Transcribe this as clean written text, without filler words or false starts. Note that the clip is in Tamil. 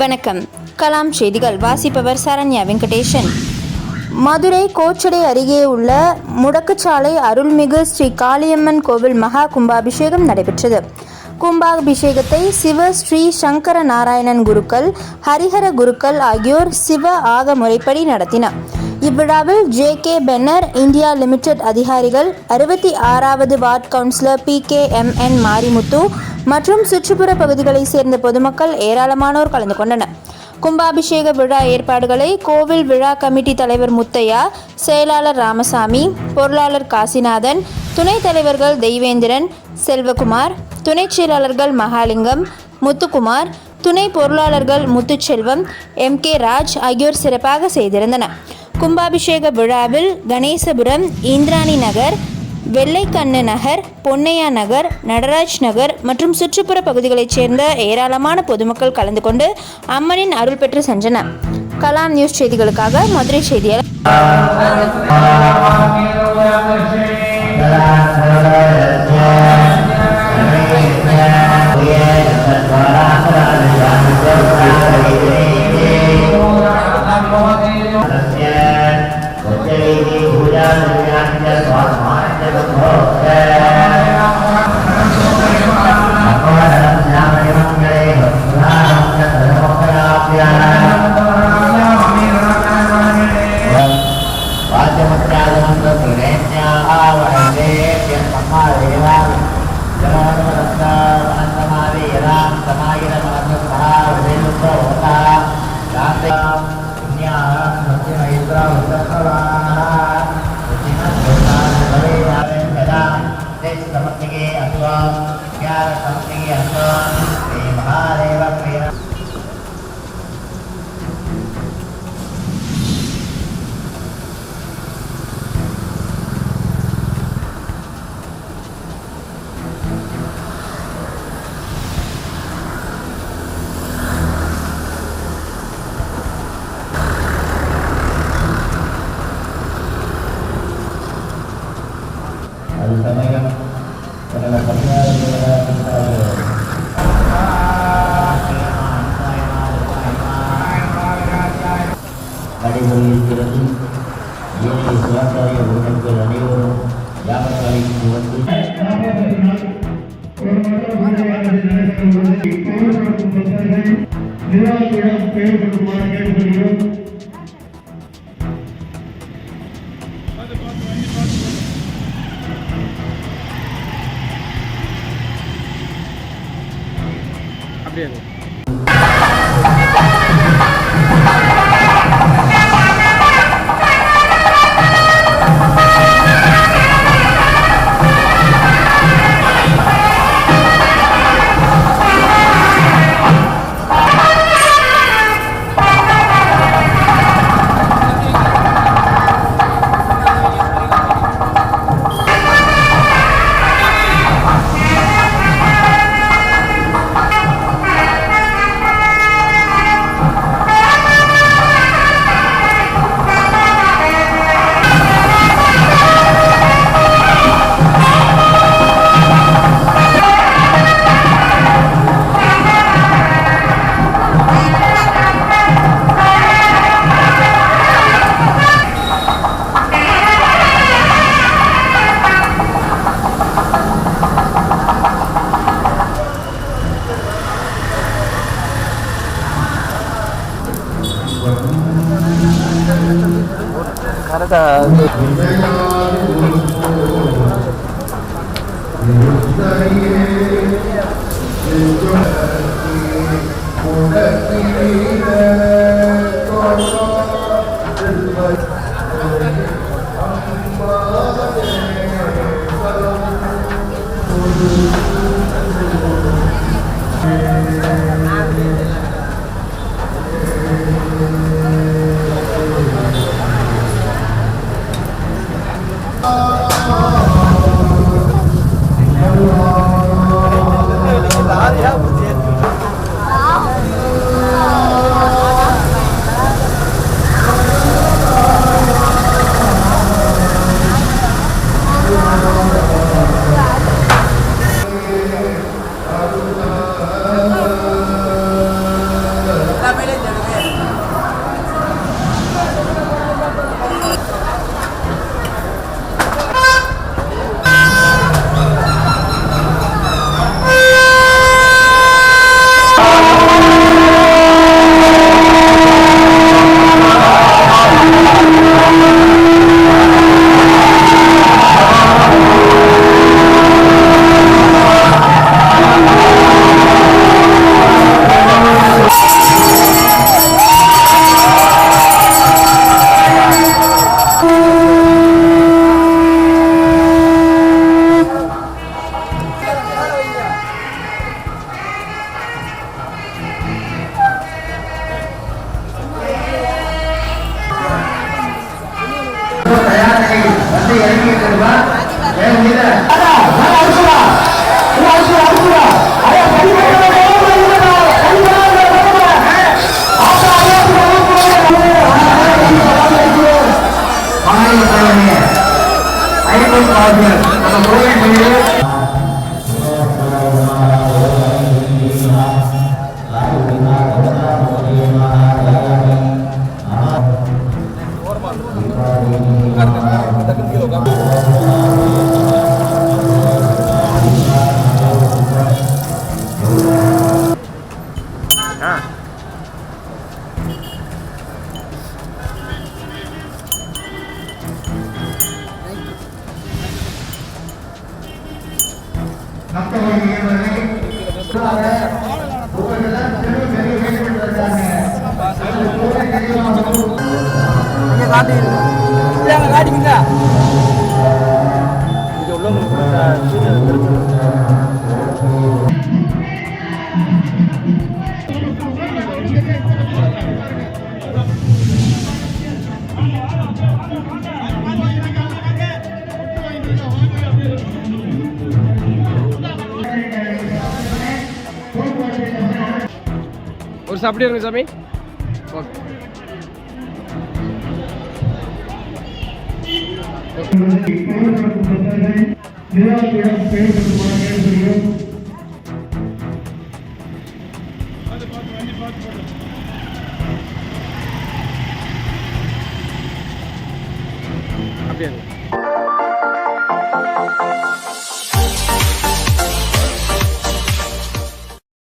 வணக்கம். கலாம் செய்திகள் வாசிப்பவர் சரண்யா வெங்கடேசன். மதுரை கோச்சடை அருகே உள்ள முடக்குச்சாலை அருள்மிகு ஸ்ரீ காளியம்மன் கோவில் மகா கும்பாபிஷேகம் நடைபெற்றது. கும்பாபிஷேகத்தை சிவ ஸ்ரீ சங்கர நாராயணன் குருக்கள், ஹரிஹர குருக்கள் ஆகியோர் சிவ ஆக முறைப்படி நடத்தினர். இவ்விழாவில் ஜே.கே. பென்னர் இந்தியா லிமிடெட் அதிகாரிகள், 66வது வார்டு கவுன்சிலர் PKMN மாரிமுத்து மற்றும் சுற்றுப்புற பகுதிகளைச் சேர்ந்த பொதுமக்கள் ஏராளமானோர் கலந்து கொண்டனர். கும்பாபிஷேக விழா ஏற்பாடுகளை கோவில் விழா கமிட்டி தலைவர் முத்தையா, செயலாளர் ராமசாமி, பொருளாளர் காசிநாதன், துணைத் தலைவர்கள் தெய்வேந்திரன், செல்வகுமார், துணைச் செயலாளர்கள் மகாலிங்கம், முத்துக்குமார், துணை பொருளாளர்கள் முத்துச்செல்வம், MK ராஜ் ஆகியோர் சிறப்பாக செய்திருந்தனர். கும்பாபிஷேக விழாவில் கணேசபுரம், இந்திராணி நகர், வெள்ளைக்கண்ணு நகர், பொன்னையா நகர், நடராஜ் நகர் மற்றும் சுற்றுப்புற பகுதிகளைச் சேர்ந்த ஏராளமான பொதுமக்கள் கலந்து கொண்டு அம்மனின் அருள் பெற்று சென்றனர். கலாம் நியூஸ் செய்திகளுக்காக மதுரை செய்தியாளர். சமயம் நடைபெறுகிறது. ஏனைய சுகாதார உறுப்பினர்கள் அனைவரும் யாவரைக்கு வந்து அப்படியே ஒரு சாப்பிட்டே இருங்க சாமி. ஓகே. அப்படியே